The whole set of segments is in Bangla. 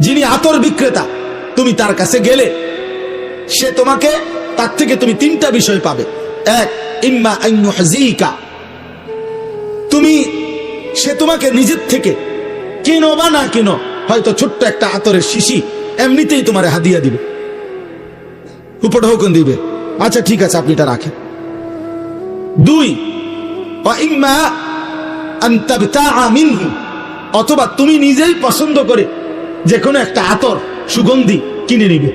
যিনি আতর বিক্রেতা, তুমি তার কাছে গেলে সে তোমাকে, তার থেকে তুমি তিনটা বিষয় পাবে। এক, ইম্মা আন ইউহযিকা, সে তোমাকে নিজের থেকে কিনো বা না কিনো, হয়তো ছোট্ট একটা আতরের শিশি এমনিতেই তোমার হাদিয়া দিবে, উপঢৌকন দিবে, আচ্ছা ঠিক আছে আপনি এটা রাখেন। দুই, ওয়া ইম্মা আন তাবতাআ মিনহু, অথবা তুমি নিজেই পছন্দ করে যে কোনো একটা আতর সুগন্ধি কিনে নিবে।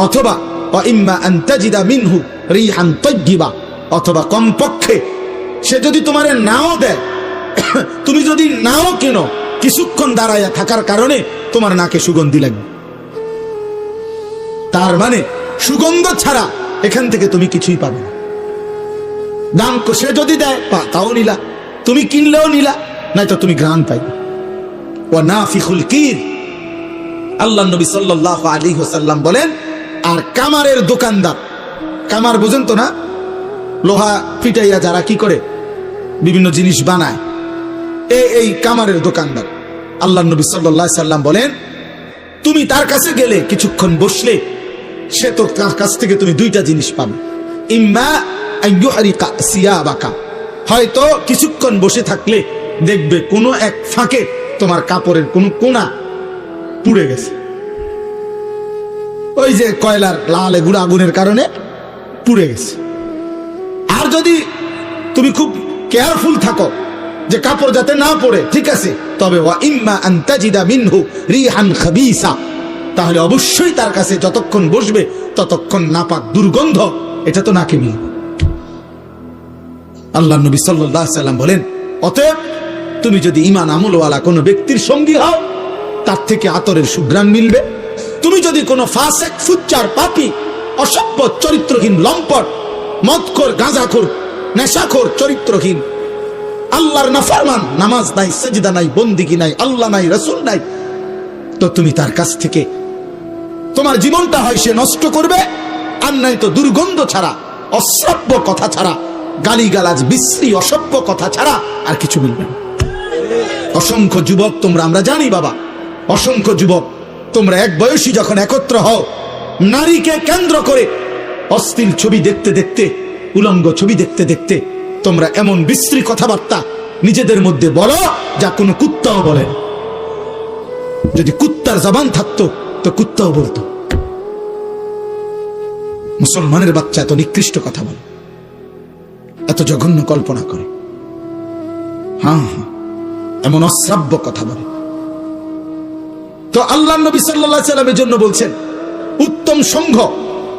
অথবা ওয়া ইম্মা আন তাজিদা মিনহু রিহান তাইয়্যিবা, অথবা কমপক্ষে সে যদি তোমারে নাও দেয়, তুমি যদি নাও কেনো, কিছুক্ষণ দাঁড়ায়া থাকার কারণে তোমার নাকে সুগন্ধি লাগবে। তার মানে সুগন্ধ ছাড়া এখান থেকে তুমি কিছুই পাবে না। দাম সে যদি দেয় তাও নিলা, তুমি কিনলেও নিলা, নয়তো তুমি ঘ্রাণ পাইবে। ওয়া নাফিখুল কির, আল্লাহ নবী সাল্লাল্লাহু আলাইহি ওয়াসাল্লাম বলেন, আর কামারের দোকানদার, কামার বুঝেন তো না, লোহা পিটাইয়া যারা কি করে বিভিন্ন জিনিস বানায়, এই কামারের দোকানদার, আল্লাহ নবী সাল্লাল্লাহু আলাইহি ওয়াসাল্লাম বলেন, তুমি তার কাছে গেলে কিছুক্ষণ বসলে সে তো তার কাছ থেকে তুমি দুইটা জিনিস পাবে। ইম্মা আন ইউহরিকা সিয়াবাকা, হয়তো কিছুক্ষণ বসে থাকলে দেখবে কোনো এক ফাঁকে তোমার কাপড়ের কোন কোনা পুড়ে গেছে, ওই যে কয়লার লাল এগুলো আগুনের কারণে পুড়ে গেছে। আর যদি তুমি খুব কেয়ারফুল থাকো যে কাপড় যাতে না পড়ে, ঠিক আছে, তবে ওয়া ইম্মা আন তাজিদা মিনহু রিহান খাবিসা, তাহলে অবশ্যই তার কাছে যতক্ষণ বসবে ততক্ষণ নাপাক দুর্গন্ধ এটা তো নাকে মিলবে। আল্লাহ নবী সাল্লাল্লাহু আলাইহি ওয়াসাল্লাম বলেন, অতএব তুমি যদি ঈমান আমলওয়ালা কোনো ব্যক্তির সঙ্গী হও, তার থেকে আতরের সুঘ্রাণ মিলবে। তুমি যদি কোনো ফাসিক, ফুচ্চার, পাপী, অসভ্য, চরিত্রহীন, লম্পট, মদখোর, গাঁজাখোর, নেশাখোর, চরিত্রহীন, আল্লাহর নাফরমান, নামাজ নাই, সিজদা নাই, বন্দেগী নাই, আল্লাহ নাই, রাসূল নাই, তো তুমি তার কাছ থেকে তোমার জীবনটা হয় সে নষ্ট করবে, আর নাই তো দুর্গন্ধ ছাড়া, অশ্রাব্য কথা ছাড়া, গালিগালাজ, বিশ্রী, অসভ্য কথা ছাড়া আর কিছু মিলবে না। অসংখ্য যুবক তোমরা, আমরা জানি বাবা, অসংখ্য যুবক তোমরা এক বয়সী যখন একত্র হও, নারীকে কেন্দ্র করে অশ্লীল ছবি দেখতে দেখতে, উলঙ্গ ছবি দেখতে দেখতে তোমরা এমন বিশ্রী কথাবার্তা নিজেদের মধ্যে বলো যা কোনো কুত্তাও বলে না। যদি কুত্তার জবান থাকতো তো কুত্তাও বলতো। মুসলমানের বাচ্চা এত নিকৃষ্ট কথা বলে, এত জঘন্য কল্পনা করে, হ্যাঁ এমন অশ্রাব্য কথা বলে। তো আল্লাহ নবী সাল্লাল্লাহু আলাইহি ওয়াসাল্লামের জন্য বলছেন উত্তম সংঘ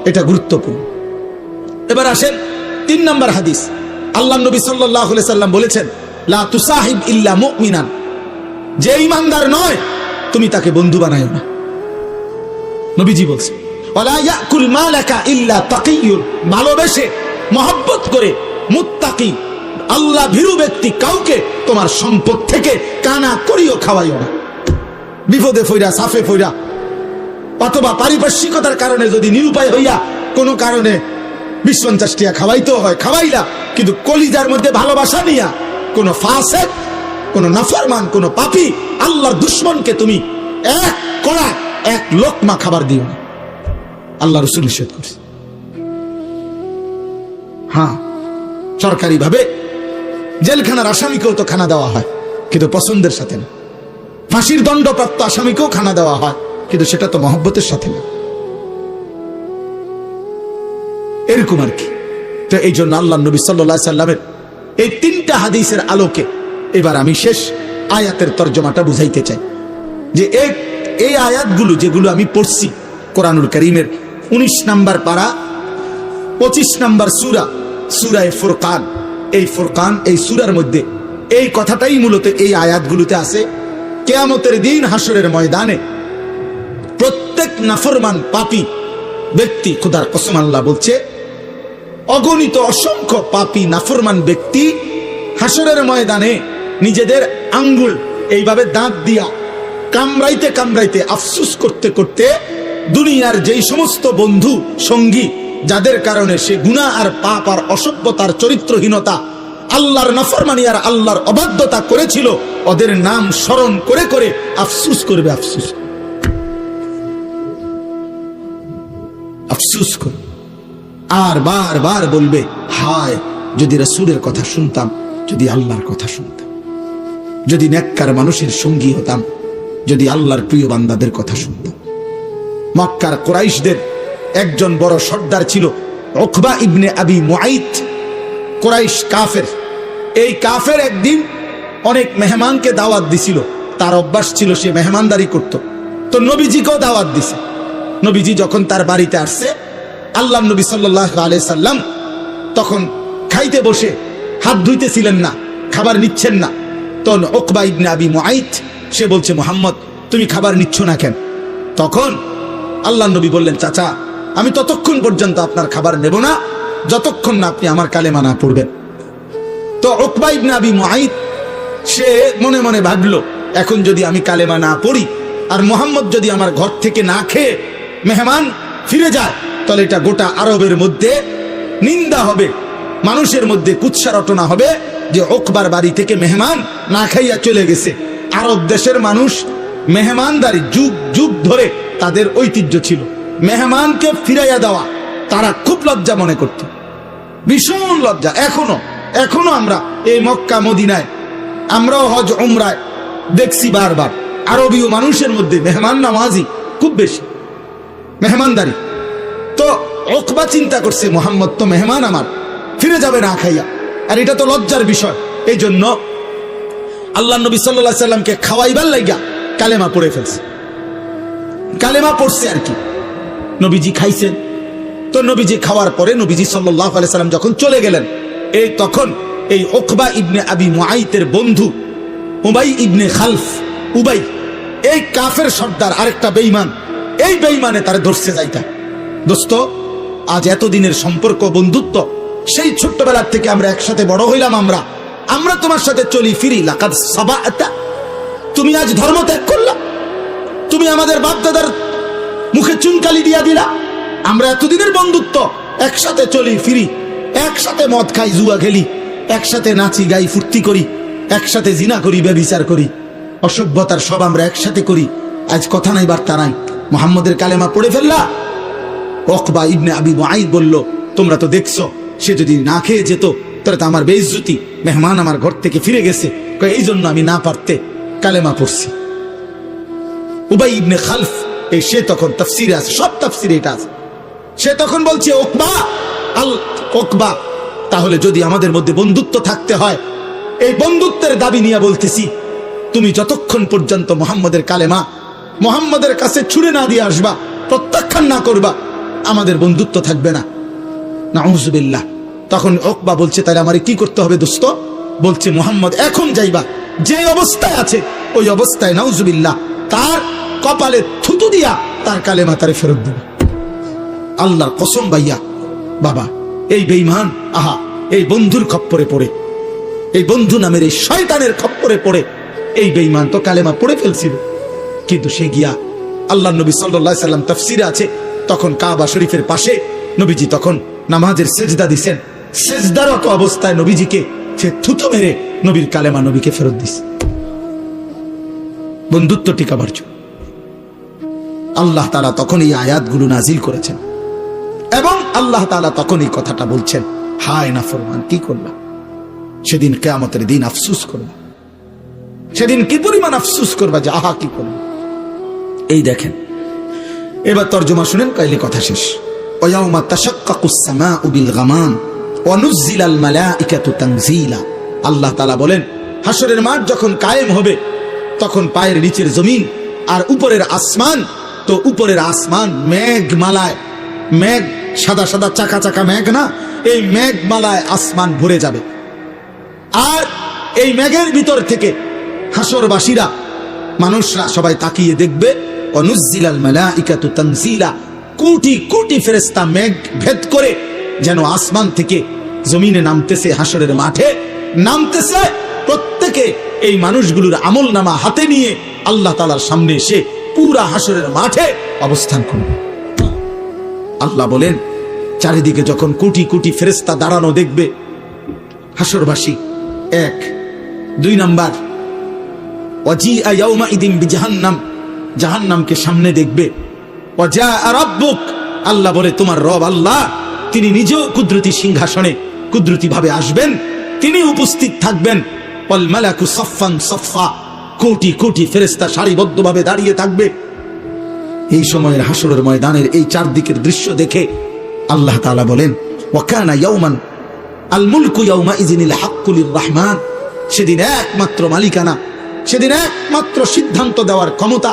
এটা গুরুত্বপূর্ণ। এবার আসেন 3 নম্বর হাদিস। আল্লাহ নবী সাল্লাল্লাহু আলাইহি ওয়াসাল্লাম বলেছেন, লা তুসাহিব ইল্লা মুমিনান, যে ঈমানদার নয় তুমি তাকে বন্ধু বানায়ো না। নবীজি বলছেন, ওয়ালা ইয়াকুল মালাকা ইল্লা তাকিয়ুন, ভালোবেসে মহব্বত করে মুত্তাকি আল্লাহ ভীরু ব্যক্তি কাউকে তোমার সম্পদ থেকে কানা করিও খাওয়াইও না। বিপদে ফইরা, সাফে ফইরা, অথবা পারিপার্শ্বিকতার কারণে যদি নিরুপায় হইয়া কোনো কারণে 20-50 টাকা খাওয়াইতেও হয়, খাওয়াইলা, কিন্তু কলিজার মধ্যে ভালোবাসা নিয়া কোনো ফাসিক, কোনো নাফরমান, কোনো পাপী, আল্লাহর দুশমনকে তুমি এক কড়া, এক লোকমা খাবার দিও না। আল্লাহ রাসূল নিষেধ করছে। হ্যাঁ, সরকারি ভাবে জেলখানার আসামিকেও তো খানা দেওয়া হয়, কিন্তু পছন্দের সাথে না। ফাঁসির দণ্ডপ্রাপ্ত আসামিকেও খানা দেওয়া হয়, কিন্তু সেটা তো মহব্বতের সাথে না। এরকম আর কি। তো এই জন্য আল্লাহ নবী সাল্লাল্লাহু আলাইহি সাল্লামের এই 3টা হাদিসের আলোকে এবার আমি শেষ আয়াতের তরজমাটা বুঝাইতে চাই, যে এই আয়াতগুলো যেগুলো আমি পড়ছি কোরআনুল কারীমের 19 নম্বর পারা, 25 নম্বর সূরা, সূরায়ে ফুরকান। এই ফুরকান, এই সূরার মধ্যে এই কথাটাই মূলত এই আয়াতগুলোতে আছে। কিয়ামতের দিন হাসরের ময়দানে প্রত্যেক নাফরমান পাপী ব্যক্তি, খোদার কসম আল্লাহ বলছে, অগণিত অসংখ্য পাপী নাফরমান ব্যক্তি হাসরের ময়দানে নিজেদের আঙ্গুল এইভাবে দাঁত দিয়া কামড়াইতে কামড়াইতে, আফসোস করতে করতে, দুনিয়ার যেই সমস্ত বন্ধু সঙ্গী যাদের কারণে সে গুনাহ আর পাপ আর অসভ্যতার, চরিত্রহীনতা, আল্লাহর নাফরমানি আর আল্লাহর অবাধ্যতা করেছিল, ওদের নাম স্মরণ করে করে আফসোস করবে, আফসোস। আফসুস করবে, আর বারবার বলবে, হায় যদি রাসূলের কথা শুনতাম, যদি আল্লাহর কথা শুনতাম, যদি নেককার মানুষের সঙ্গী হতাম, যদি আল্লাহর প্রিয় বান্দাদের কথা শুনতাম। মক্কার কুরাইশদের একজন বড় সর্দার ছিল উকবা ইবনে আবি মুআইত। কুরাইশ কাফের, এই কাফের একদিন অনেক মেহমানকে দাওয়াত দিছিল। তার অভ্যাস ছিল সে মেহমানদারি করত। তো নবীজিকেও দাওয়াত দিছে। নবীজি যখন তার বাড়িতে আসছে, আল্লাহ নবী সাল্লাল্লাহু আলাইহি সাল্লাম তখন খাইতে বসে হাত ধুইতেছিলেন না, খাবার নিচ্ছেন না। তখন উকবা ইবনে আবি মুআইত সে বলছে, মুহাম্মদ তুমি খাবার নিচ্ছ না কেন? তখন আল্লাহ নবী বললেন, চাচা আমি ততক্ষণ পর্যন্ত আপনার খাবার নেব না যতক্ষণ না আপনি আমার কালেমা না পড়বেন। তো উকবা ইবনে আবি মুআইত সে মনে মনে ভাবলো, এখন যদি আমি কালেমা না পড়ি আর মুহাম্মদ যদি আমার ঘর থেকে না খেয়ে মেহমান ফিরে যায়, তাহলে এটা গোটা আরবের মধ্যে নিন্দা হবে, মানুষের মধ্যে কুৎসা রটনা হবে যে উকবার বাড়ি থেকে মেহমান না খাইয়া চলে গেছে। আরব দেশের মানুষ মেহমানদারি যুগ যুগ ধরে তাদের ঐতিহ্য ছিল। মেহমানকে ফিরাইয়া দেওয়া তারা খুব লজ্জা মনে করত, ভীষণ লজ্জা। এখনো আমরা এই মক্কা মদিনায়, আমরাও হজ উমরায় দেখছি বারবার আরবীয় মানুষের মধ্যে মেহমান নামাজি খুব বেশি, মেহমানদারি। তো উকবা চিন্তা করছে, মুহাম্মদ তো মেহমান আমার, ফিরে যাবে না খাইয়া, আর এটা তো লজ্জার বিষয়। এই জন্য আল্লাহ নবী সাল্লাল্লাহু আলাইহি সাল্লামকে খাওয়াইবার লাগিয়া কালেমা পড়ে ফেলছে। কালেমা পড়ছে আর কি। নবীজি খাইছেন। তো নবীজি খাওয়ার পরে নবীজি সাল্লাল্লাহু আলাইহি সাল্লাম যখন চলে গেলেন, এই তখন এই উকবা ইবনে আবি মুআইতের বন্ধু উবাই ইবনে খালফ, উবাই এই কাফের সর্দার আরেকটা বেঈমান, এই বেঈমানে তারে ধরছে যাইতা, দোস্ত আজ এতদিনের সম্পর্ক বন্ধুত্ব, সেই ছোট্টবেলার থেকে আমরা একসাথে বড় হইলাম, আমরা তোমার সাথে চলি ফিরি, লাকাদ সাবাতা, তুমি আজ ধর্ম ত্যাগ করলা, তুমি আমাদের বাপদাদার মুখে চুনকালি দিয়া দিলা। আমরা এতদিনের বন্ধুত্ব, একসাথে চলি ফিরি, একসাথে মদ খাই, জুয়া খেলি, একসাথে নাচি গাই, ফুর্তি করি, একসাথে জিনা করি, ব্যভিচার করি, অসভ্যতার সব আমরা একসাথে করি। আজ কথা নাই বার্তা নাই, মুহাম্মদের কালেমা পড়ে ফেললা। উকবা ইবনে আবি মুআইত বলল, তোমরা তো দেখছো সে যদি না খেয়ে যেত তাহলে তো আমার বেইজ্জতি, মেহমান আমার ঘর থেকে ফিরে গেছে, এই জন্য আমি না পারতে কালেমা পড়ছি। উবাই ইবনে খালফ এই সে তখন তাফসিরে আছে, সব তাফসিরে এটা আছে, সে তখন বলছে, উকবা তাহলে যদি আমাদের মধ্যে বন্ধুত্ব থাকতে হয়, এই বন্ধুত্বের দাবি নিয়ে বলতেছি, তুমি যতক্ষণ পর্যন্ত মুহাম্মদের কালেমা মুহাম্মদের কাছে ছুড়ে না দিয়ে আসবা, প্রত্যাখ্যান না করবা, আমাদের বন্ধুত্ব থাকবে না। নাউজুবিল্লাহ। তখন উকবা বলছে, তাহলে আমারে কি করতে হবে দোস্ত? বলছে, মুহাম্মদ এখন যাইবা, যে অবস্থায় আছে ওই অবস্থায় নাউজুবিল্লাহ তার কপালে থুতু দিয়া তার কালেমা তারে ফেরত দেবে। আল্লাহর কসম ভাইয়া বাবা, এই বেঈমান, আহা, এই বন্ধুর খপ্পরে পড়ে, এই বন্ধু নামের এই শয়তানের খপ্পরে পড়ে এই বেঈমান তো কালেমা পড়ে ফেলছিল। কিন্তু সে গিয়া আল্লাহ নবী সাল্লাল্লাহু আলাইহি সাল্লাম তাফসিরে আছে, তখন কাবা শরীফের পাশে নবীজি তখন নামাজের সেজদা দিছেন, সেজদারত অবস্থায় নবীজিকে সে থুতু মেরে নবীর কালেমা নবীকে ফেরত দিছে, বন্ধুত্ব টিকাবার জন্য। আল্লাহ তাআলা তখন এই আয়াতগুলো নাজিল করেছেন এবং আল্লাহ তাআলা তখন এই কথাটা বলছেন, হায় নাফরমান, কি করলা? সেদিন কিয়ামতের দিন আফসোস করবা, সেদিন কি পরিমাণ আফসোস করবা যে আহা কি করবা। এই দেখেন, এবার তর্জমা শুনেন, কাইলে কথা শেষ। ওয়ায়াউমা তাশাক্কাকুস সামাউ বিল গামাম ওয়া নুজ্জিলাল মালাইকাতু তানজিলা। আল্লাহ তাআলা বলেন, হাসরের মাঠ যখন কায়েম হবে তখন পায়ের নিচের জমিন আর উপরের আসমান, তো উপরের আসমান মেঘমালায়, মেঘ সাদা সাদা চাকা চাকা মেঘ না, এই মেঘমালায় আসমান ভরে যাবে। আর এই মেঘের ভিতর থেকে হাসরবাসীরা, মানুষরা সবাই তাকিয়ে দেখবে, অনুজ্জিলাল মালাইকাতু তানজিলা, কোটি কোটি ফেরেশতা মেঘ ভেদ করে যেন আসমান থেকে জমিনে নামতেছে, হাসরের মাঠে নামতেছে। প্রত্যেকে এই মানুষগুলোর আমলনামা হাতে নিয়ে আল্লাহ তাআলার সামনে এসে পুরা হাসরের মাঠে অবস্থান করবে। আল্লাহ বলেন, চারিদিকে যখন কোটি কোটি ফেরেশতা দাঁড়ানো দেখবে হাসরবাসী, 1 2 নাম্বার, ওয়াজিআ ইয়াউমাইদিন বিজাহান্নাম, জাহান্নামকে সামনে দেখবে। ওয়াজা রাব্বুক, আল্লাহ বলে তোমার রব আল্লাহ তিনি নিজেও কুদরতি সিংহাসনে কুদরতি ভাবে আসবেন, তিনি উপস্থিত থাকবেন। ওয়াল মালাকু সাফফান সাফফা, কোটি কোটি ফেরেশতা সারিবদ্ধভাবে দাঁড়িয়ে থাকবে। এই সময়ের হাসরের ময়দানের এই চারদিকের দৃশ্য দেখে আল্লাহ তাআলা বলেন ওয়া কানা ইয়াওমান আল মুলকু ইয়াওমা ইযিনিল হাক্কু লির রহমান, সেদিন একমাত্র মালিকানা, সেদিন একমাত্র সিদ্ধান্ত দেওয়ার ক্ষমতা,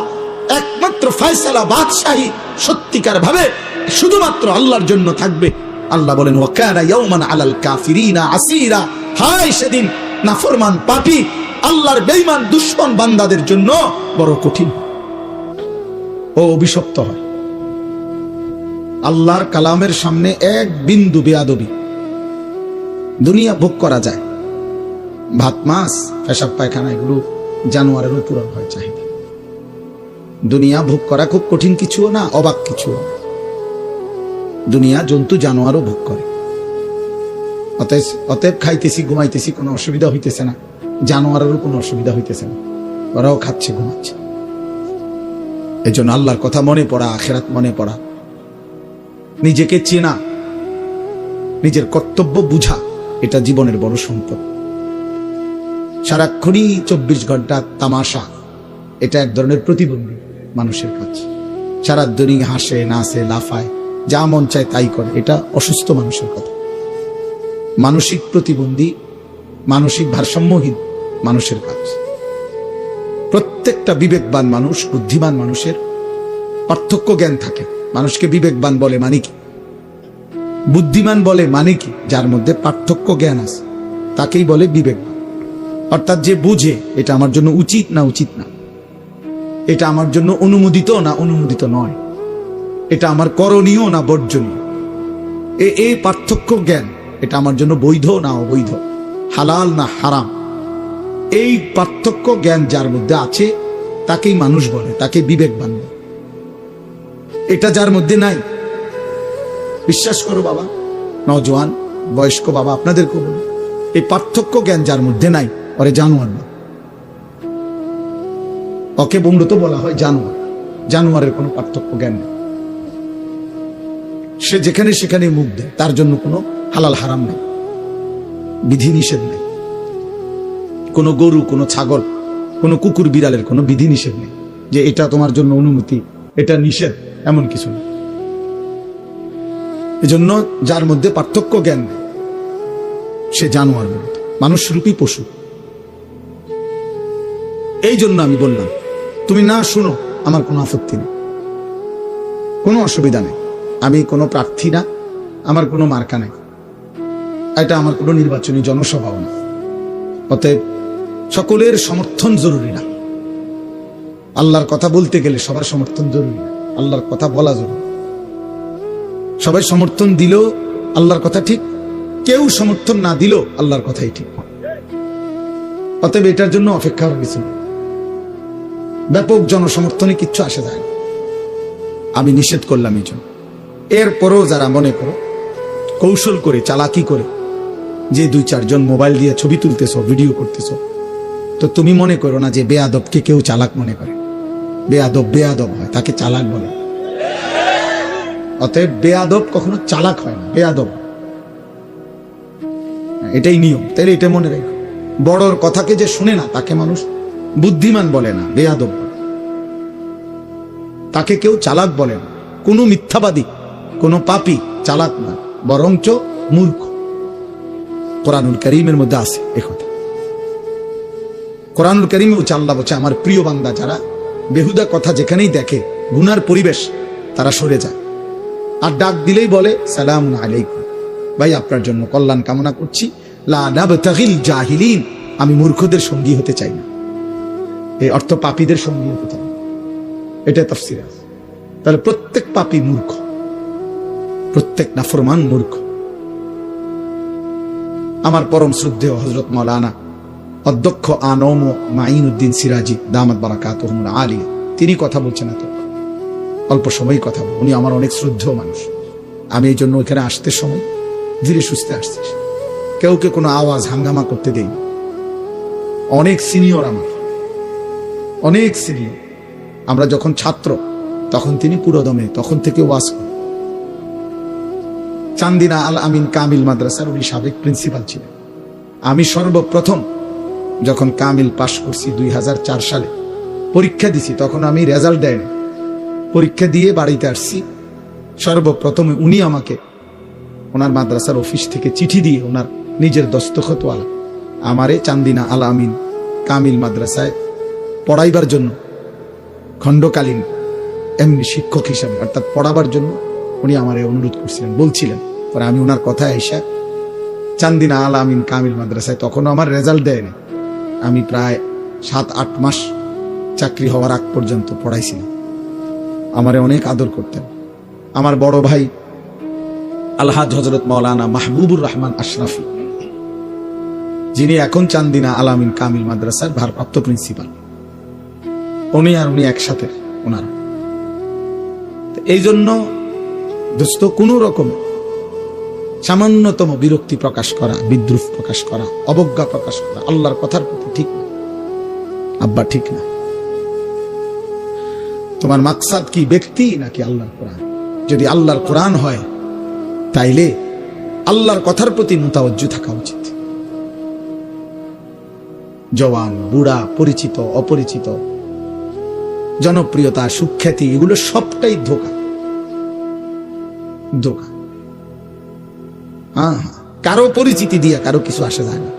একমাত্র ফয়সালা বাদশাহী সত্যিকার ভাবে শুধুমাত্র আল্লাহর জন্য থাকবে। আল্লাহ বলেন ওয়া কানা ইয়াওমান আলাল কাফিরিনা আসীরা, হায় সেদিন নাফরমান পাপী আল্লাহর বেঈমান দুশমন বান্দাদের জন্য বড় কঠিন ও অভিশপ্ত হয়। আল্লাহর কালামের সামনে এক বিন্দু বেয়াদবি, দুনিয়া ভোগ করা যায়, ভাত মাছ পেশাব পায়খানা এগুলো জানোয়ারেরও পূরণ হয় চাহিদা। দুনিয়া ভোগ করা খুব কঠিন কিছুও না, অবাক কিছুও না। দুনিয়া জন্তু জানোয়ারও ভোগ করে। অতএব খাইতেছি ঘুমাইতেছি কোনো অসুবিধা হইতেছে না, জানোয়ারেরও কোনো অসুবিধা হইতেছে না, ওরাও খাচ্ছে ঘুমাচ্ছে। এই জন্য আল্লাহর কথা মনে পড়া, আখিরাত মনে পড়া, নিজেকে চেনা, নিজের কর্তব্য বুঝা, এটা জীবনের বড় সম্পদ। সারাক্ষণই 24 ঘন্টা তামাশা, এটা এক ধরনের প্রতিবন্ধী মানুষের কাছে। সারা দুনিয়া হাসে নাচে লাফায়, যা মন চায় তাই করে, এটা অসুস্থ মানুষের কথা। মানসিক প্রতিবন্ধী, মানসিক ভারসাম্যহীন মানুষের কাজ। প্রত্যেকটা বিবেকবান মানুষ, বুদ্ধিমান মানুষের পার্থক্য জ্ঞান থাকে। মানুষকে বিবেকবান বলে মানে কি, বুদ্ধিমান বলে মানে কি, যার মধ্যে পার্থক্য জ্ঞান আছে তাকেই বলে বিবেকবান। অর্থাৎ যে বুঝে এটা আমার জন্য উচিত না উচিত না, এটা আমার জন্য অনুমোদিত না অনুমোদিত নয়, এটা আমার করণীয় না বর্জনীয়, এই পার্থক্য জ্ঞান, এটা আমার জন্য বৈধ না অবৈধ, হালাল না হারাম, এই পার্থক্য জ্ঞান যার মধ্যে আছে তাকেই মানুষ বলে, তাকে বিবেকবান বলে। এটা যার মধ্যে নাই, বিশ্বাস করো বাবা, নওজোয়ান বয়স্ক বাবা আপনাদেরকে বলি, এই পার্থক্য জ্ঞান যার মধ্যে নাই, ওরে জানোয়ার না। ওকে বন্ধু তো বলা হয় জানোয়ার। জানোয়ারের কোনো পার্থক্য জ্ঞান নেই, সে যেখানে সেখানে মুখ দেয়, তার জন্য কোনো হালাল হারাম নেই, বিধি নিষেধ নেই। কোনো গরু, কোনো ছাগল, কোনো কুকুর বিড়ালের কোনো বিধি নিষেধ নেই যে এটা তোমার জন্য অনুমতি, এটা নিষেধ, এমন কিছু নেই। এজন্য যার মধ্যে পার্থক্য জ্ঞান নেই সে জানোয়ার বলতো, মানুষরূপী পশু। এই জন্য আমি বললাম তুমি না শুনো, আমার কোনো আপত্তি নেই, কোনো অসুবিধা নেই। আমি কোনো প্রার্থী না, আমার কোনো মার্কা নেই, এটা আমার কোনো নির্বাচনী জনসভাও না। অতএব সকলের সমর্থন জরুরি না। আল্লাহর কথা বলতে গেলে সবার সমর্থন জরুরি না, আল্লাহর কথা বলা জরুরি। সবাই সমর্থন দিল আল্লাহর কথা ঠিক, কেউ সমর্থন না দিল আল্লাহর কথাই ঠিক। অতএব এটার জন্য অপেক্ষা করার কিছু নেই। ব্যাপক জনসমর্থনে কিচ্ছু আসে যায় না, আমি নিষেধ করলাম এই জন্য। এরপরও যারা মনে করো কৌশল করে, চালাকি করে, যে 2-4 জন মোবাইল দিয়ে ছবি তুলতেছ, ভিডিও করতেছ, তো তুমি মনে করো না যে বেয়াদবকে কেউ চালাক মনে করে। বেয়াদব বেয়াদব হয়, তাকে চালাক বলে। অতএব বেয়াদব কখনো চালাক হয় না, বেয়াদব, এটাই নিয়ম। তাইলে এটা মনে রেখো, বড়র কথাকে যে শুনে না তাকে মানুষ বুদ্ধিমান বলে না, বেয়াদব বলে। তাকে কেউ চালাক বলে না। কোনো মিথ্যাবাদী, কোনো পাপী চালাক না, বরঞ্চ মূর্খ। কোরআনুল কারীমের মধ্যে আছে একথা। কোরআনুল কারীমে আল্লাহ বলছে আমার প্রিয় বান্দা যারা বেহুদা কথা যেখানেই দেখে, গুনার পরিবেশ, তারা সরে যায়। আর ডাক দিলেই বলে সালামুন আলাইকুম, ভাই আপনার জন্য কল্যাণ কামনা করছি, লা নাবতাগিল জাহিলিন, আমি মূর্খদের সঙ্গী হতে চাই না। এই অর্থ পাপীদের সঙ্গী হতে চাই না, এটা তাফসীর আছে। তাহলে প্রত্যেক পাপী মূর্খ, প্রত্যেক নাফরমান মূর্খ। আমার পরম শ্রদ্ধেয় হযরত মাওলানা অধ্যক্ষ আনম মাইনুদ্দিন সিরাজি দামাত বারাকাতুহুল আলিয়া, তিনি কথা বলছেন, এত অল্প সময় কথা বল। উনি আমার অনেক শ্রদ্ধেয় মানুষ। আমি এই জন্য ওইখানে আসতে সময় ধীরে সুস্থে আসছি, কেউকে কোনো আওয়াজ হাঙ্গামা করতে দেই। অনেক সিনিয়র, আমার অনেক সিনিয়র। আমরা যখন ছাত্র তখন তিনি পুরোদমে তখন থেকে ওয়াজ করেন, চান্দিনা আল আমিন কামিল মাদ্রাসার উনি সাবেক প্রিন্সিপাল ছিলেন। আমি সর্বপ্রথম যখন কামিল পাশ করছি 2004 সালে, পরীক্ষা দিছি, তখন আমি রেজাল্ট দেয়নি, পরীক্ষা দিয়ে বাড়িতে আসছি। সর্বপ্রথমে উনি আমাকে ওনার মাদ্রাসার অফিস থেকে চিঠি দিয়ে ওনার নিজের দস্তখতওয়ালা আমারে চান্দিনা আল আমিন কামিল মাদ্রাসায় পড়াইবার জন্য, খণ্ডকালীন এমনি শিক্ষক হিসাবে অর্থাৎ পড়াবার জন্য উনি আমারে অনুরোধ করছিলেন, বলছিলেন। পরে আমি ওনার কথায় এসে চান্দিনা আল আমিন কামিল মাদ্রাসায়, তখনও আমার রেজাল্ট দেয়নি, আমি প্রায় 7-8 মাস চাকরি হওয়ার আগ পর্যন্ত পড়াইছিলাম। আমারে অনেক আদর করতেন। আমার বড় ভাই আলহাজ হযরত মাওলানা মাহবুবুর রহমান আশরাফি, যিনি এখন চান্দিনা আল আমিন কামিল মাদ্রাসার ভারপ্রাপ্ত প্রিন্সিপাল, উনি আর উনি একসাথে ওনারা। এই জন্য দোস্ত, কোন রকম সামান্যতম বিরক্তি প্রকাশ করা, বিদ্রুপ প্রকাশ করা, অবজ্ঞা প্রকাশ করা আল্লাহর কথার প্রতি ঠিক না। আব্বা ঠিক না। তোমার মাকসাদ কি ব্যক্তি নাকি আল্লাহর কোরআন? যদি আল্লাহর কোরআন হয় তাইলে আল্লাহর কথার প্রতি মুতাওয়াজ্জু থাকা উচিত। জওয়ান, বুড়া, পরিচিত, অপরিচিত, জনপ্রিয়তা, সুখ্যাতি, এগুলো সবটাই ধোঁকা। ধোঁকা। হ্যাঁ, কারো পরিচিতি দিয়ে কারো কিছু আসে যায় না।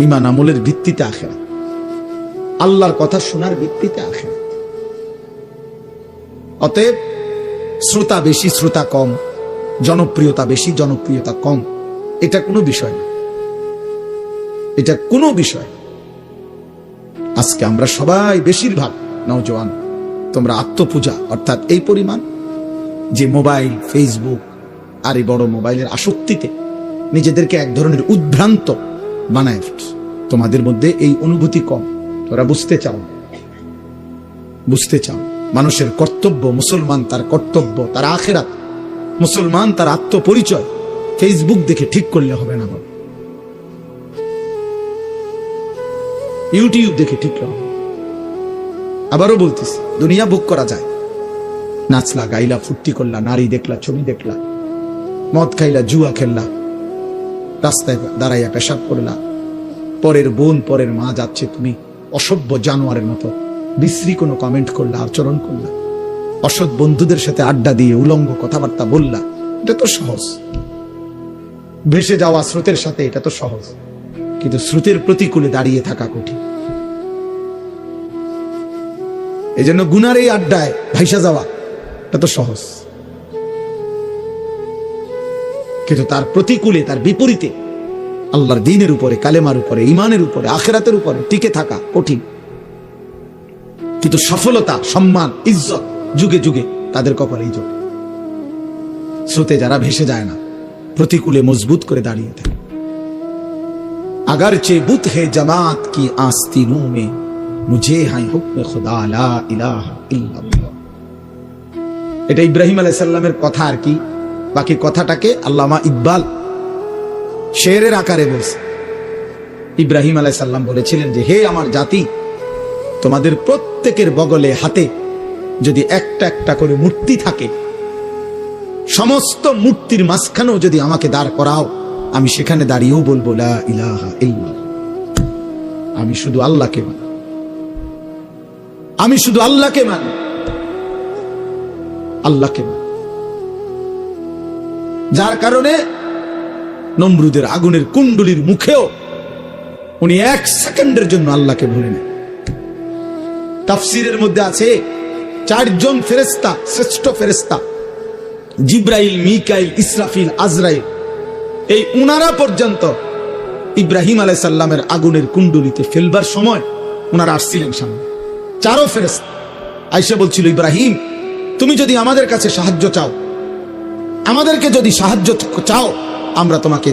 ঈমান আমলের ভিত্তিতে আখিরাত, আল্লাহর কথা শোনার ভিত্তিতে আখিরাত। অতএব শ্রোতা বেশি, শ্রোতা কম, জনপ্রিয়তা বেশি, জনপ্রিয়তা কম, এটা কোনো বিষয় না। এটা কোনো বিষয়। আজকে আমরা সবাই, বেশিরভাগ নওজোয়ান, তোমরা আত্মপূজা অর্থাৎ এই পরিমাণ যে মোবাইল, ফেসবুক আর এই বড় মোবাইলের আসক্তিতে নিজেদেরকে এক ধরনের উদ্ভ্রান্ত বানায় ফেলছো। তোমাদের মধ্যে এই অনুভূতি কম। তোরা বুঝতে চাও, বুঝতে চাও মানুষের কর্তব্য, মুসলমান তার কর্তব্য, তার আখিরাত, মুসলমান তার আত্মপরিচয় ফেসবুক দেখে ঠিক করলে হবে না, ইউটিউব দেখে ঠিক হবে। আবারও বলতেছি, দুনিয়া ভোগ করা যায়। নাচলা, গাইলা, ফুর্তি করলা, নারী দেখলা, ছবি দেখলা, মদ খাইলা, জুয়া খেললা, রাস্তায় দাঁড়াইয়া পেশাব করলা, পরের বোন, পরের মা যাচ্ছে, তুমি অসভ্য জানোয়ারের মতো বিশ্রী কোনো কমেন্ট করলা, আচরণ করলা, অসৎ বন্ধুদের সাথে আড্ডা দিয়ে উলঙ্গ কথাবার্তা বললা। এটা তো সহজ। ভেসে যাওয়া স্রোতের সাথে এটা তো সহজ, কিন্তু স্রোতের প্রতিকূলে দাঁড়িয়ে থাকা কঠিন। এই জন্য গুনার এই আড্ডায় ভাইসা যাওয়া এটা তো সহজ, কিন্তু তার প্রতিকূলে, তার বিপরীতে আল্লাহর দ্বীনের উপরে, কালেমার উপরে, ঈমানের উপরে, আখিরাতের উপরে টিকে থাকা কঠিন। কিন্তু সফলতা, সম্মান, ইজ্জত যুগে যুগে তাদের কপালেই জোটে। স্রোতে যারা ভেসে যায় না, প্রতিকূলে মজবুত করে দাঁড়িয়ে থাকে। अगरचे बुत है जमात की आस्तीनों में, मुझे है हुक्म खुदा ला इलाहा इल्लल्लाह। এটা ইব্রাহিম আলাইহিস সালামের কথা। আর কি বাকি কথাটাকে আল্লামা ইকবাল শেরের আকারে বলছে। ইব্রাহিম আলাইহিস সালাম বলেছিলেন যে, হে আমার জাতি, তোমাদের প্রত্যেকের বগলে, হাতে যদি একটা একটা করে মূর্তি থাকে, সমস্ত মূর্তির মাঝখানেও যদি আমাকে দাঁড় করাও, আমি সেখানে দাঁড়িয়েও বলবো লা ইলাহা ইল্লাল্লাহ। আমি শুধু আল্লাহকে মানি, আমি শুধু আল্লাহকে মানি, আল্লাহকে মানি। যার কারণে নমরুদের আগুনের কুণ্ডুলির মুখেও উনি 1 সেকেন্ডের জন্য আল্লাহকে ভুলে নেন। তাফসীরের মধ্যে আছে 4 জন ফেরেশতা, শ্রেষ্ঠ ফেরেশতা, জিব্রাইল, মিকাইল, ইসরাফিল, আজরাইল, এই উনারা পর্যন্ত ইব্রাহিম আলাইহিস সালামের আগুনের কুণ্ডুলিতে ফেলবার সময় উনারা আসছিলেন সামনে। 4 ফেরেশতা আয়েশা বলছিল, ইব্রাহিম, তুমি যদি আমাদের কাছে সাহায্য চাও, আমাদেরকে যদি সাহায্য চাও, আমরা তোমাকে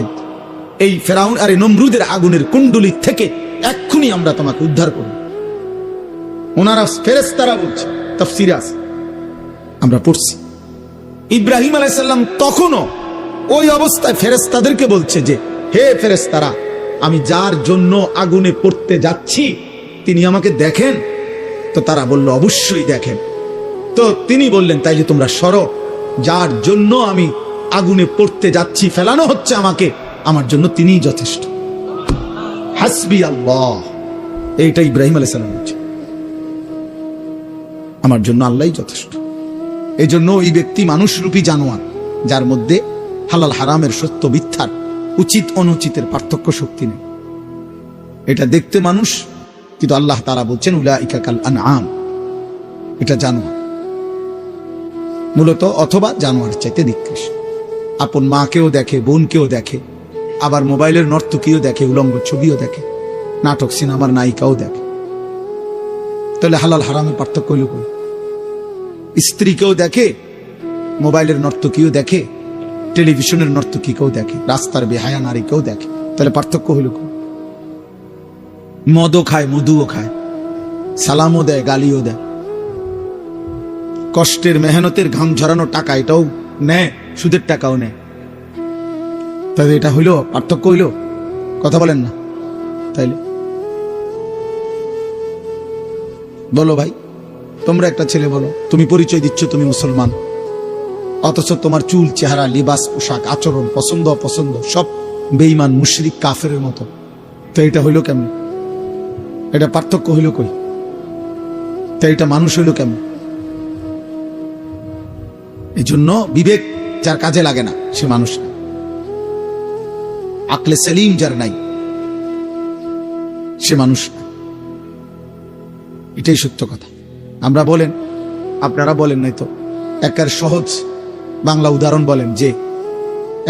এই ফেরাউন আর নমরুদের আগুনের কুণ্ডুলি থেকে এক্ষুনি আমরা তোমাকে উদ্ধার করব। ওনারা ফেরেশতারা বলছে, তাফসীরে আছে, আমরা পড়ছি। ইব্রাহিম আলাইহিস সালাম তখনও ওই অবস্থায় ফেরেশতাদেরকে বলছে যে, হে ফেরেশতারা, আমি যার জন্য আগুনে পড়তে যাচ্ছি তিনি আমাকে দেখেন? তো তারা বলল, অবশ্যই দেখেন। তো তিনি বললেন, তাইলে তোমরা সরো, যার জন্য আমি আগুনে পড়তে যাচ্ছি, ফেলানো হচ্ছে আমাকে, আমার জন্য তিনিই যথেষ্ট। হাসবি আল্লাহ, এইটা ইব্রাহিম আলাইহিস সালাম বলছে, আমার জন্য আল্লাহই যথেষ্ট। এই জন্য ওই ব্যক্তি মানুষরূপী জানোয়ার, যার মধ্যে হালাল হারামের সত্য মিথ্যার, উচিত অনুচিতের পার্থক্য শক্তি নেই। এটা দেখতে মানুষ, কিন্তু আল্লাহ তাআলা বলছেন উলাইকা কাল আনআম, এটা জানোয়ার মূলত, অথবা জানোয়ার চাইতে নিকৃষ্ট। আপন মাকেও দেখে, বোনকেও দেখে, আবার মোবাইলের নর্তকীও দেখে, উলঙ্গ ছবিও দেখে, নাটক সিনেমার নায়িকাও দেখে। তাহলে হালাল হারামের পার্থক্য হইল কই? স্ত্রীকেও দেখে, মোবাইলের নর্তকীও দেখে, টেলিভিশনের নর্তকীকেও দেখে, রাস্তার বেহায়া নারীকেও দেখে। তাহলে পার্থক্য হইল কই? মদও খায়, মধুও খায়, সালামও দেয়, গালিও দেয়, কষ্টের মেহনতের ঘাম ঝরানো টাকা এটাও নেয়, সুদের টাকাও নেয়। তাহলে এটা হইল পার্থক্য? হইল? কথা বলেন না। তাইলে বলো ভাই, তোমরা একটা ছেলে বলো, তুমি পরিচয় দিচ্ছ তুমি মুসলমান, অথচ তোমার চুল, চেহারা, লিবাস, পোশাক, আচরণ, পছন্দ অপছন্দ সব বেঈমান, মুশরিক, কাফেরের মতো। তো এটা হইল কেমন? এটা পার্থক্য হইল কই? তো এটা মানুষ হইল কেমন? এই জন্য বিবেক যার কাজে লাগে না সে মানুষ না, আকলে সেলিম যার নাই সে মানুষ না। এটাই সত্য কথা। আমরা বলেন, আপনারা বলেন নাই তো, একের সহজ বাংলা উদাহরণ বলেন যে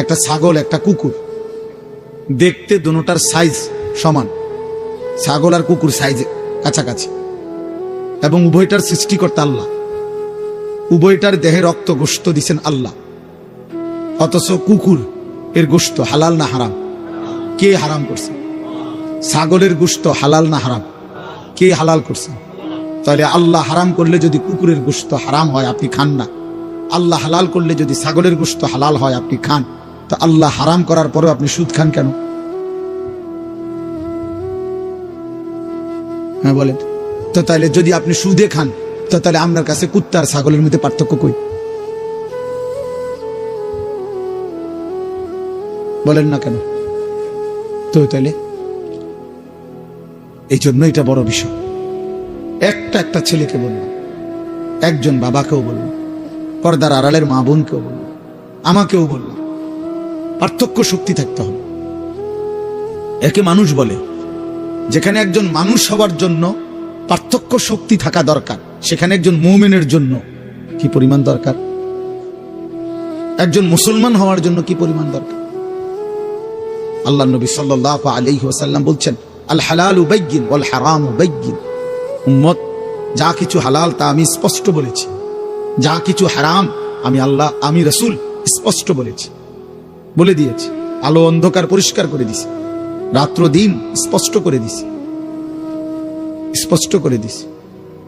একটা ছাগল, একটা কুকুর, দেখতে দুটোটার সাইজ সমান, ছাগল আর কুকুর সাইজে কাছাকাছি, এবং উভয়টার সৃষ্টিকর্তা আল্লাহ, উভয়টার দেহে রক্ত গোশত দিছেন আল্লাহ, অথচ কুকুর এর গোশত হালাল না হারাম? কে হারাম করছে? ছাগলের গোশত হালাল না হারাম? কে হালাল করছে? তাহলে আল্লাহ হারাম করলে যদি কুকুরের গোশত হারাম হয়, আপনি খান না। আল্লাহ হালাল করলে যদি ছাগলের গোশত হালাল হয়, আপনি খান। তো আল্লাহ হারাম করার পরেও আপনি সুদ খান কেন? হ্যাঁ বলেন তো। তাহলে যদি আপনি সুদে খান, তো তাহলে আপনার কাছে কুত্তা আর ছাগলের মধ্যে পার্থক্য কই? বলেন না কেন? তো তাহলে এই জন্য এটা বড় বিষয়। একটা ছেলেকে বললাম, একজন বাবাকেও বললাম, পর্দার আড়ালের মা বোনকেও বললাম, আমাকেও বললাম, পার্থক্য শক্তি থাকতে হবে। একে মানুষ বলে। যেখানে একজন মানুষ হওয়ার জন্য পার্থক্য শক্তি থাকা দরকার, সেখানে একজন মুমিনের জন্য কি পরিমাণ দরকার? একজন মুসলমান হওয়ার জন্য কি পরিমাণ দরকার? আল্লাহ নবী সাল্লাল্লাহু আলাইহি ওয়াসাল্লাম বলছেন, আল হালালু বাইয়িন ওয়াল হারামু বাইয়িন। উম্মত, যা কিছু হালাল তা আমি স্পষ্ট বলেছি, যা কিছু হারাম আমি আল্লাহ, আমি রাসূল স্পষ্ট বলেছি, বলে দিয়েছি। আলো অন্ধকার পরিষ্কার করে দিছি, রাত্র দিন স্পষ্ট করে দিছি, স্পষ্ট করে দিছি।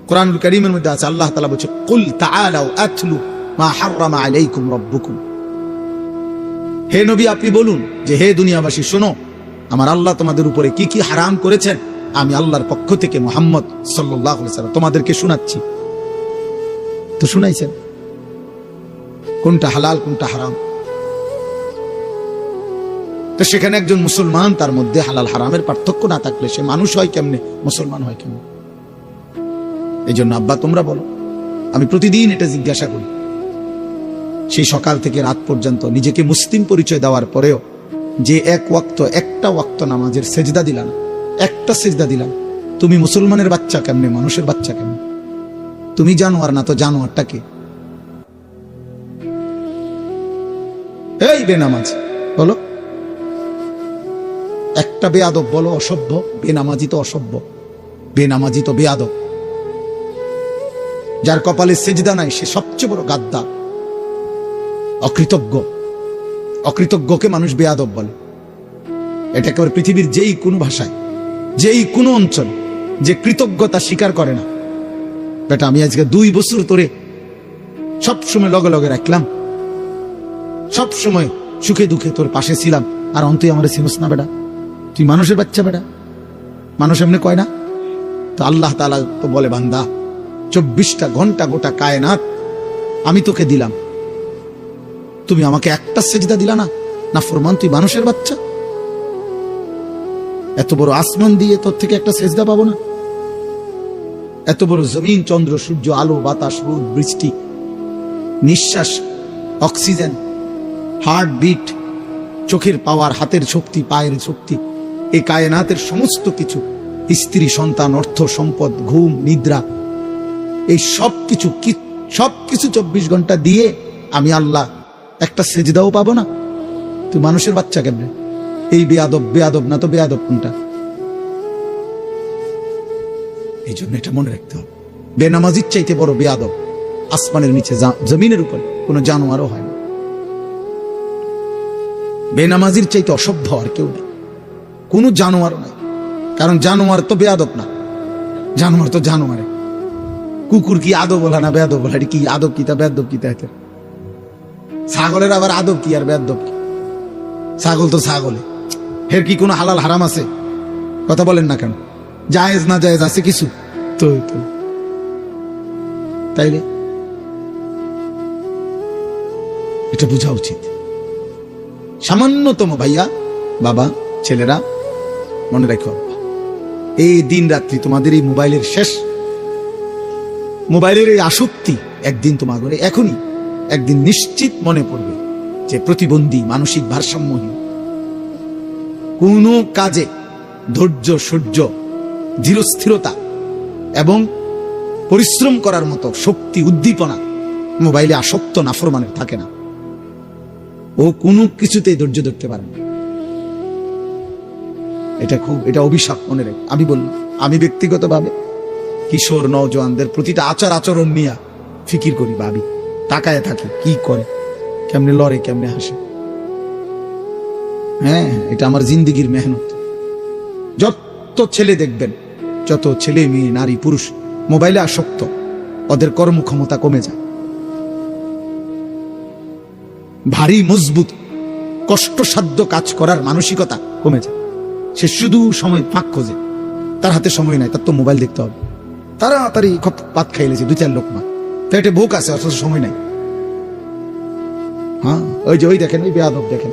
কোরআনুল কারীমের মধ্যে আছে, আল্লাহ তাআলা বলেছে, কুল তাআলাউ আতলু মা হাররামা আলাইকুম রাব্বুকুম। হে নবী, আপনি বলুন যে হে দুনিয়াবাসী, শোনো আমার আল্লাহ তোমাদের উপরে কি কি হারাম করেছেন, আমি আল্লাহর পক্ষ থেকে মুহাম্মদ সাল্লাল্লাহু আলাইহি ওয়াসাল্লাম তোমাদেরকে শোনাচ্ছি। তো শুনাইছেন কোনটা হালাল কোনটা হারাম। তো সেখানে একজন মুসলমান, তার মধ্যে হালাল হারামের পার্থক্য না থাকলে সে মানুষ হয় কেমনে, মুসলমান হয় কেমনে? এই জন্য আব্বা তোমরা বলো, আমি প্রতিদিন এটা জিজ্ঞাসা করি। সেই সকাল থেকে রাত পর্যন্ত নিজেকে মুসলিম পরিচয় দেওয়ার পরেও যে একটা ওয়াক্ত নামাজের সেজদা দিলাম, একটা সেজদা দিলাম, তুমি মুসলমানের বাচ্চা কেমনে, মানুষের বাচ্চা কেমনে? তুমি জানোয়ার না তো জানোয়ারটা কে? এই বেনামাজ বলো, একটা বেয়াদব বলো অসভ্য, বেনামাজি তো অসভ্য, বেনামাজি তো বেয়াদব। যার কপালে সেজদা নাই সে সবচেয়ে বড় গাদ্দার, অকৃতজ্ঞ। অকৃতজ্ঞকে মানুষ বেয়াদব বলে। এটা একেবারে পৃথিবীর যেই কোনো ভাষায়, যেই কোনো অঞ্চল, যে কৃতজ্ঞতা স্বীকার করে না, বেটা আমি আজকে 2 বছর ধরে সবসময় লগে লগে রাখলাম, সবসময় সুখে দুঃখে তোর পাশে ছিলাম, আর অন্তই আমার চিনস না বেটা, তুই মানুষের বাচ্চা বেটা। মানুষ এমনি কয় না? তো আল্লাহ তাআলা তো বলে, বান্দা 24টা ঘন্টা গোটা কায়নাত আমি তোকে দিলাম, তুমি আমাকে একটা সেজদা দিলা না? না ফরমান, তুই মানুষের বাচ্চা, এত বড় আসমান দিয়ে তোর থেকে একটা সেজদা পাবো না? এত বড় জমিন, চন্দ্র, সূর্য, আলো, বাতাস, রোদ, বৃষ্টি, নিঃশ্বাস, অক্সিজেন, হার্ট বিট, চোখের পাওয়ার, হাতের শক্তি, পায়ের শক্তি, এই কায়নাতের সমস্ত কিছু, স্ত্রী, সন্তান, অর্থ, সম্পদ, ঘুম, নিদ্রা, এই সবকিছু 24 ঘন্টা দিয়ে আমি আল্লাহ একটা সেজদাও পাবো না? তুই মানুষের বাচ্চা কেমনে? এই বেয়াদব না তো বেয়াদব কোনটা? এই জন্য এটা মনে রাখতে হবে, বেনামাজির চাইতে বড় বেয়াদব আসমানের নিচে, জমিনের উপর কোন জানোয়ারও হয় না। বেনামাজির চাইতে অসভ্য আর কেউ নেই, কোন জানোয়ারও নাই। কারণ জানোয়ার তো বেয়াদব না, জানোয়ার তো জানোয়ারে। কুকুর কি আদব বলা না বেয়াদব বলা? কি আদব কি তা বেয়াদব কি তা? ছাগলের আবার আদব কি আর বেয়াদব কি? ছাগল তো ছাগলে, এর কি কোনো হালাল হারাম আছে? কথা বলেন না কেন? জায়েজ না জায়েজ আছে কিছু? তো তাইলে এটা বোঝা উচিত। সামান্যতম ভাইয়া, বাবা, ছেলেরা মনে রাখো, এই দিন রাত্রি তোমাদের এই মোবাইলের শেষ, মোবাইলের এই আসক্তি একদিন তোমাদের এখনই একদিন নিশ্চিত মনে পড়বে যে প্রতিবন্ধী, মানসিক ভারসাম্যহীন, কোন কাজে ধৈর্য, সূর্য, ধীরস্থিরতা এবং পরিশ্রম করার মতো শক্তি, উদ্দীপনা মোবাইলে আসক্ত নাফরমানের থাকে না। ও কোনো কিছুতেই ধৈর্য ধরতে পারে না। এটা অভিশাপ, মনে রেখে আমি বললাম, আমি ব্যক্তিগতভাবে কিশোর নওজোয়ানদের প্রতিটা আচার আচরণ নিয়ে ফিকির করি, ভাবি, তাকায় থাকি, কি করে, কেমনে লড়ে, কেমনে হাসে। হ্যাঁ, এটা আমার জিন্দিগির মেহনত। যত ছেলে দেখবেন, যত ছেলে, মেয়ে, নারী, পুরুষ মোবাইলে আসক্ত, ওদের কর্মক্ষমতা কমে যায়, ভারী মজবুত কষ্টসাধ্য কাজ করার মানসিকতা কমে যায়। সে শুধু সময় ফাঁক খোঁজে, তার হাতে সময় নাই, তার তো মোবাইল দেখতে হবে। তাড়াতাড়ি পাত খাইলেছে 2-4 লোকমা, পেটে ভোক আছে, অথচ সময় নাই। হ্যাঁ, ওই দেখেন, ওই বেয়াদব দেখেন,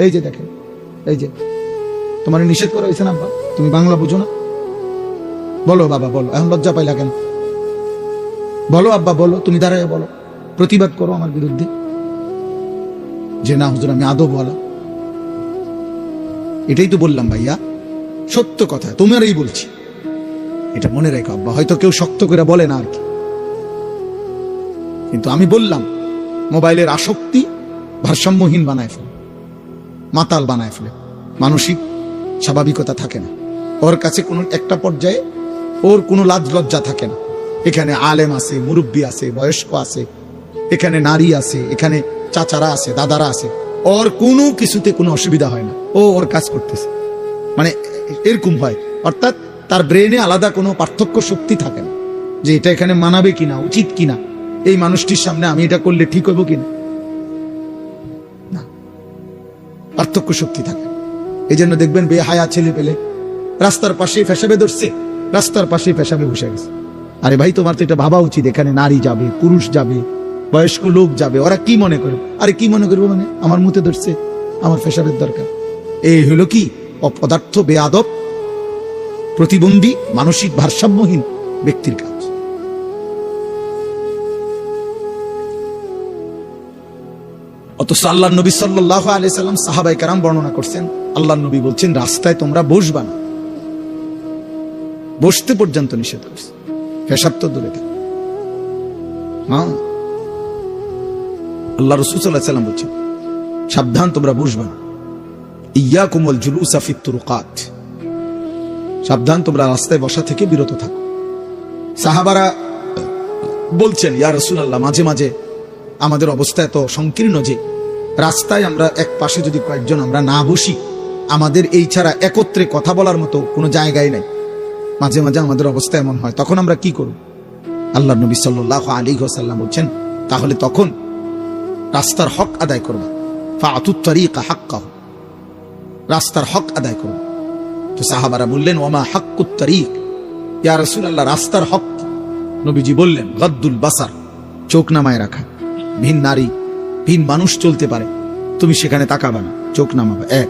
এই যে দেখেন, এই যে তোমার নিষেধ করা হয়েছে না, তুমি বাংলা বুঝো না? বলো বাবা, বলো, এখন লজ্জা পাইলা কেন? বলো আব্বা, বলো, তুমি দাঁড়ায় বলো, প্রতিবাদ করো আমার বিরুদ্ধে যে না হুজুর আমি আদব বলা। এটাই তো বললাম ভাইয়া, সত্য কথা তোমারই বলছি, এটা মনে রেখো আব্বা। হয়তো কেউ শক্ত করে বলে না আর কি, কিন্তু আমি বললাম মোবাইলের আসক্তি ভারসাম্যহীন বানায় ফেলে, মাতাল বানায় ফেলে, মানসিক স্বাভাবিকতা থাকে না ওর কাছে। কোনো একটা পর্যায়ে ওর কোনো লাজ লজ্জা থাকে না। এখানে আলেম আছে, মুরব্বী আছে, বয়স্ক আছে, এখানে নারী আছে, এখানে চাচারা আছে, দাদারা আছে, ওর কোনো কিছুতে কোনো অসুবিধা হয় না, ও ওর কাজ করতেছে, মানে এরকম হয়। অর্থাৎ তার ব্রেনে আলাদা কোনো পার্থক্য শক্তি থাকে না যে এটা এখানে মানাবে কিনা, উচিত কিনা, এই মানুষটির সামনে আমি এটা করলে ঠিক হইব কিনা, না, পার্থক্য শক্তি থাকে। এই জন্য দেখবেন বেহায়া ছেলে পেলে রাস্তার পাশে পেশাবে ধরছে, রাস্তার পাশে পেশাবে বসে গেছে। আরে ভাই, তোমার তো এটা ভাবা উচিত, এখানে নারী যাবে, পুরুষ যাবে, বয়স্ক লোক যাবে, ওরা কি মনে করবে? আরে কি মনে করবো মানে আমার মুতে ধরছে, আমার পেশাবের দরকার। এই হলো কি অপদার্থ, বেয়াদব, প্রতিবন্ধী, মানসিক ভারসাম্যহীন ব্যক্তির কাজ। অথচ আল্লাহ নবী সাল্লাল্লাহু আলাইহি সাল্লাম, সাহাবায়ে কেরাম বর্ণনা করছেন, আল্লাহ নবী বলছেন রাস্তায় তোমরা বসবা না, বসতে পর্যন্ত নিষেধ করছে, পেশাব তো দূরে থাকে। হ্যাঁ, আল্লাহ রাসূল সাল্লাল্লাহু আলাইহি সাল্লাম বলছেন সাবধান, তোমরা বসবা না। ইয়াকুমুল জুলুসা ফিত তুরুকাত, সাবধান, তোমরা রাস্তায় বসা থেকে বিরত থাকো। সাহাবারা বলছেন ইয়া রাসূলুল্লাহ, মাঝে মাঝে আমাদের অবস্থা এত সংকীর্ণ যে রাস্তায় আমরা এক পাশে যদি কয়েকজন আমরা না বসি, আমাদের এই ছাড়া একত্রে কথা বলার মতো কোনো জায়গায় নাই। মাঝে মাঝে আমাদের অবস্থা এমন হয়, তখন আমরা কি করব? আল্লাহ নবী সাল্লাল্লাহু আলাইহি ওয়াসাল্লাম বলছেন তাহলে তখন রাস্তার হক আদায় করবা, ফাআতুত তারিকা হাক্কাহু, রাস্তার হক আদায় করবা। তো সাহাবারা বললেন ওমা হাক্কুত তারিক, ইয়া রাসূলুল্লাহ রাস্তার হক? নবীজি বললেন গদ্দুল বাসার, চোখ নামায় রাখা, ভিন নারী ভিন মানুষ চলতে পারে, তুমি সেখানে তাকাবা না, চোখ নামাবা। এক,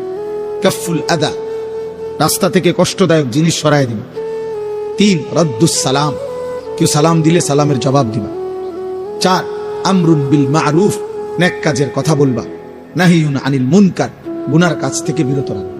কাফুল আদা, রাস্তা থেকে কষ্টদায়ক জিনিস সরায় দিবা। তিন, রদ্দুস সালাম, কেউ সালাম দিলে সালামের জবাব দিবা। চার, আমরুন বিল মারুফ, নেক কাজের কথা বলবা। নাহিউন আনিল মুনকার, গুনার কাজ থেকে বিরত রাখবা।